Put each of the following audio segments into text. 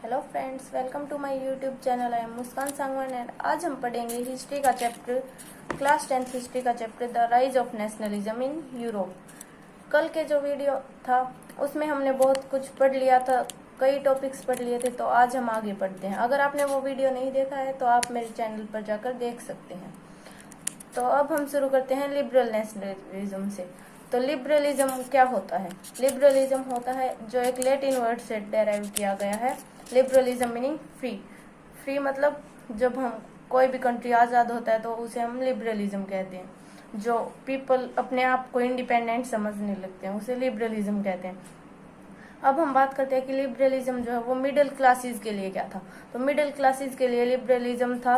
Hello friends, welcome to my YouTube channel. I am Muskan Sangwan and आज हम पढ़ेंगे history का चैप्टर, क्लास 10th हिस्ट्री का chapter the rise of nationalism in Europe. कल के जो वीडियो था उसमें हमने बहुत कुछ पढ़ लिया था, कई टॉपिक्स पढ़ लिए थे, तो आज हम आगे पढ़ते हैं। अगर आपने वो वीडियो नहीं देखा है तो आप मेरे चैनल पर जाकर देख सकते हैं। तो अब हम शुरू करते हैं लिबरल नेशनलिज्म से। तो लिबरलिज्म क्या होता है? लिबरलिज्म होता है जो एक लैटिन वर्ड से डेराइव किया गया है। Liberalism meaning free. फ्री मतलब जब हम कोई भी कंट्री आज़ाद होता है तो उसे हम लिबरलिज्म कहते हैं। जो पीपल अपने आप को इंडिपेंडेंट समझने लगते हैं उसे लिबरलिज्म कहते हैं। अब हम बात करते हैं कि लिबरलिज्म जो है वो मिडिल क्लासेस के लिए क्या था। तो मिडिल क्लासेस के लिए लिबरलिज्म था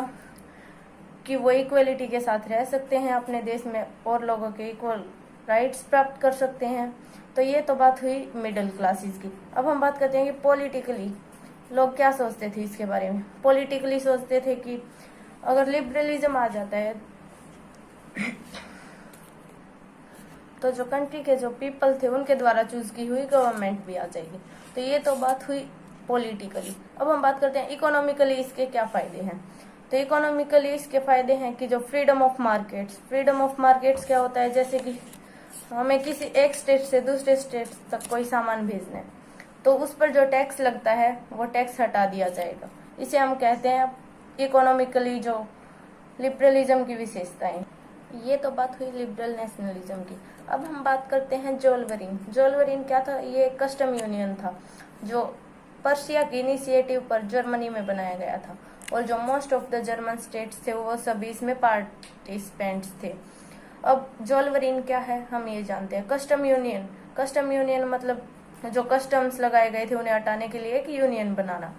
कि वो इक्वलिटी के साथ रह सकते हैं अपने देश में और लोगों के इक्वल राइट्स प्राप्त कर सकते हैं। तो ये तो बात हुई मिडिल क्लासेस की। अब हम बात करते हैं कि पॉलिटिकली लोग क्या सोचते थे इसके बारे में। पॉलिटिकली सोचते थे कि अगर लिबरलिज्म आ जाता है तो जो कंट्री के जो पीपल थे उनके द्वारा चूज की हुई गवर्नमेंट भी आ जाएगी। तो ये तो बात हुई पॉलिटिकली। अब हम बात करते हैं इकोनॉमिकली इसके क्या फायदे हैं। तो इकोनॉमिकली इसके फायदे हैं कि जो फ्रीडम ऑफ मार्केट्स क्या होता है, जैसे कि हमें किसी एक स्टेट से दूसरे स्टेट तक कोई सामान भेजना है तो उस पर जो टैक्स लगता है वो टैक्स हटा दिया जाएगा। इसे हम कहते हैं इकोनॉमिकली जो लिबरलिज्म की विशेषताएं। ये तो बात हुई लिबरल नेशनलिज्म की। अब हम बात करते हैं जोलवरिन क्या था? ये एक कस्टम यूनियन था जो पर्शिया की इनिशिएटिव पर जर्मनी में बनाया गया था और जो most of the German states थे वो सभी इसमें पार्टिसिपेंट्स थे। अब जोलवरिन क्या है हम ये जानते हैं। कस्टम यूनियन मतलब जो कस्टम्स लगाए गए थे उन्हें हटाने के लिए एक यूनियन बनाना।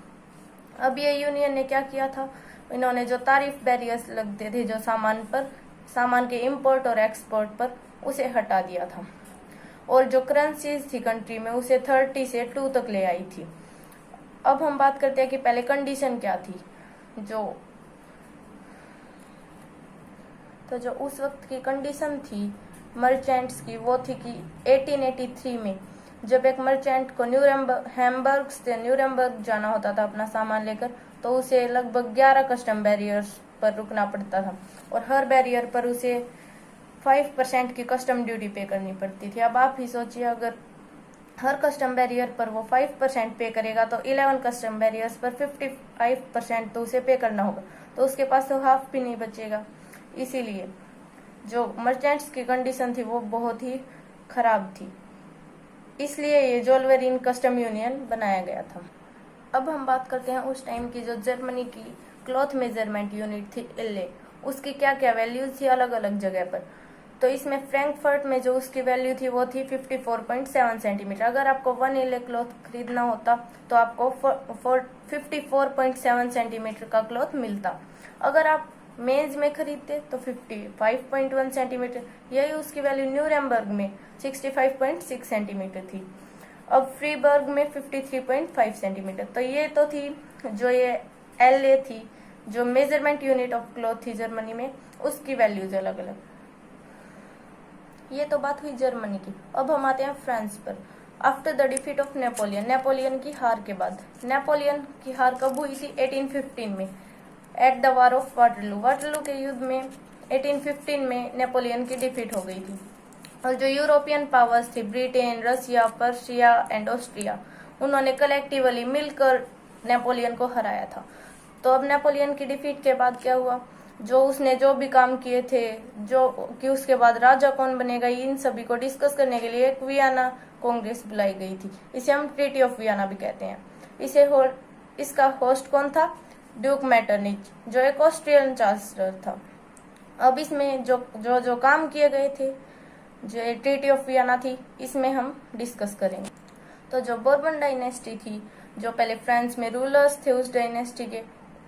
अब ये यूनियन ने क्या किया था, इन्होंने जो तारीफ बैरियर्स लगते थे जो सामान के इंपोर्ट और एक्सपोर्ट पर, उसे हटा दिया था और जो करेंसीज थी कंट्री में उसे 30 से 2 तक ले आई थी। अब हम बात करते हैं कि पहले कंडीशन क्या थी। जो उस वक्त की कंडीशन थी मर्चेंट्स की वो थी कि 1883 में जब एक मर्चेंट को हैम्बर्ग से न्यूरेमबर्ग जाना होता था अपना सामान लेकर, तो उसे लगभग 11 कस्टम बैरियर्स पर रुकना पड़ता था और हर बैरियर पर उसे 5% की कस्टम ड्यूटी पे करनी पड़ती थी। अब आप ही सोचिए, अगर हर कस्टम बैरियर पर वो 5% पे करेगा तो 11 कस्टम बैरियर्स पर 55% तो उसे पे करना होगा, तो उसके पास तो हाफ भी नहीं बचेगा। इसीलिए जो मर्चेंट्स की कंडीशन थी वो बहुत ही खराब थी, इसलिए ये जोलवरिन कस्टम यूनियन बनाया गया था। अब हम बात करते हैं उस टाइम की जो जर्मनी की क्लॉथ मेजरमेंट यूनिट थी एलए, उसकी क्या क्या वैल्यूज थी अलग अलग जगह पर। तो इसमें फ्रैंकफर्ट में जो उसकी वैल्यू थी वो थी 54.7 सेंटीमीटर। अगर आपको 1 एलए क्लॉथ खरीदना होता तो आपको 54.7 सेंटीमीटर का क्लॉथ मिलता। अगर आप मेंस में खरीदते तो 55.1 सेंटीमीटर। यही उसकी वैल्यू न्यूरेमबर्ग में 65.6 सेंटीमीटर थी। अब फ्रीबर्ग में 53.5 सेंटीमीटर। तो ये तो थी जो ये एलए थी, जो मेजरमेंट यूनिट ऑफ क्लॉथ थी जर्मनी में, उसकी वैल्यूज अलग अलग। ये तो बात हुई जर्मनी की। अब हम आते हैं फ्रांस पर। After the defeat of Napoleon की हार के बाद, नेपोलियन की हार कब हुई थी? 1815 में at the war of Waterloo के युद्ध में 1815 में नेपोलियन की डिफीट हो गई थी और जो यूरोपियन पावर्स थी Britain, Russia, Persia and Austria, उन्होंने कलेक्टिवली मिलकर नेपोलियन को हराया था। तो अब नेपोलियन की डिफीट के बाद क्या हुआ, जो उसने जो भी काम किए थे, जो कि उसके बाद राजा कौन बनेगा, इन सभी को डिस्कस करने के लिए एक वियना कांग्रेस बुलाई गई थी। इसे हम ट्रीटी ऑफ वियना भी कहते हैं। इसका होस्ट कौन था? ड्यूक मेटरनिच, जो एक ऑस्ट्रियन चांसलर था। अब इसमें जो काम किए गए थे, जो ट्रीटी ऑफ वियना थी, इसमें हम डिस्कस करेंगे। तो जो बोर्बन डायनेस्टी थी, जो पहले फ्रांस में रूलर्स थे उस डायनेस्टी के,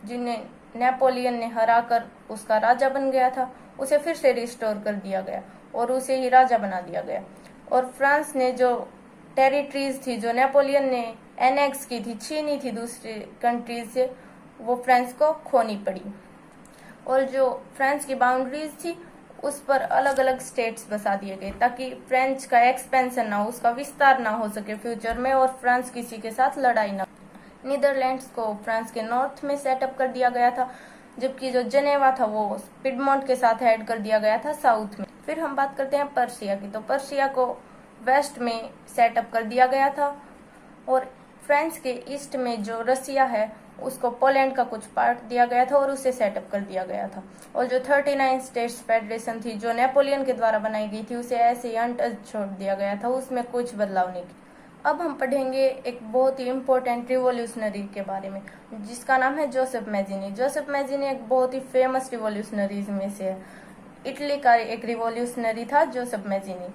जिन्हें नेपोलियन ने हराकर उसका राजा बन गया था, उसे फिर से रिस्टोर कर दिया गया और उसे ही राजा बना दिया गया। और फ्रांस ने जो टेरिटरीज थी जो नेपोलियन ने एनेक्स की थी, छीनी थी दूसरी कंट्रीज से, वो फ्रांस को खोनी पड़ी। और जो फ्रांस की बाउंड्रीज थी उस पर अलग अलग स्टेट्स बसा दिए गए ताकि फ्रेंच का एक्सपेंशन ना हो, उसका विस्तार ना हो सके फ्यूचर में और फ्रांस किसी के साथ लड़ाई ना। नीदरलैंड्स को फ्रांस के नॉर्थ में सेटअप कर दिया गया था, जबकि जो जेनेवा था वो पिडमोंट के साथ ऐड कर दिया गया था साउथ में। फिर हम बात करते हैं पर्शिया की, तो पर्शिया को वेस्ट में सेटअप कर दिया गया था, और फ्रांस के ईस्ट में जो रसिया है उसको पोलैंड का कुछ पार्ट दिया गया था और उसे सेटअप कर दिया गया था। और जो 39 स्टेट्स फेडरेशन थी जो नेपोलियन के द्वारा बनाई गई थी उसे ऐसे ही अनटच छोड़ दिया गया था, उसमें कुछ बदलाव नहीं किया। अब हम पढ़ेंगे एक बहुत ही इम्पोर्टेंट रिवॉल्यूशनरी के बारे में, जिसका नाम है जोसेफ मैजिनी। जोसेफ मैजिनी एक बहुत ही फेमस रिवॉल्यूशनरीज में से है। इटली का एक रिवॉल्यूशनरी था जोसेफ मैजिनी।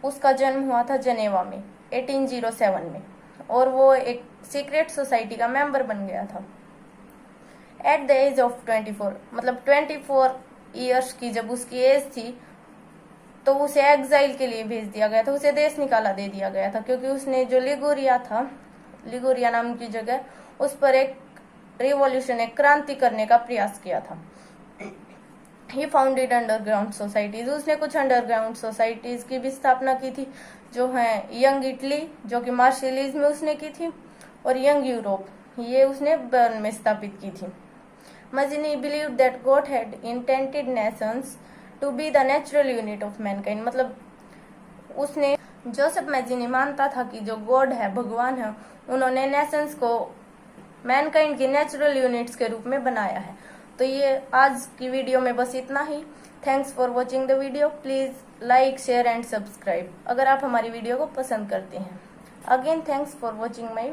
उसका जन्म हुआ था जेनेवा में 1807 में, और वो एक सीक्रेट सोसाइटी का मेंबर बन गया था। एट द एज ऑफ 24, मतलब 24 ईयर्स की जब उसकी एज थी तो उसे एग्जाइल के लिए भेज दिया गया था, उसे देश निकाला दे दिया गया था, क्योंकि उसने जो लिगुरिया था, लिगुरिया नाम की जगह, उस पर एक रिवॉल्यूशन, एक क्रांति करने का प्रयास किया था। ही फाउंडेड अंडरग्राउंड सोसाइटीज, उसने कुछ अंडरग्राउंड सोसाइटीज की भी स्थापना की थी, जो है यंग इटली जो कि मार्शलिज में उसने की थी, और यंग यूरोप ये उसने बर्न में स्थापित की थी। Mazzini believe that God had intended nations to be the natural unit of mankind, मतलब उसने, जोसेफ मैजिनी मानता था कि जो गॉड है, भगवान है, उन्होंने नेशंस को मैनकाइंड की नेचुरल यूनिट्स के रूप में बनाया है। तो ये आज की वीडियो में बस इतना ही। Thanks for watching the video. Please like, share and subscribe अगर आप हमारी वीडियो को पसंद करते हैं। Again thanks for watching my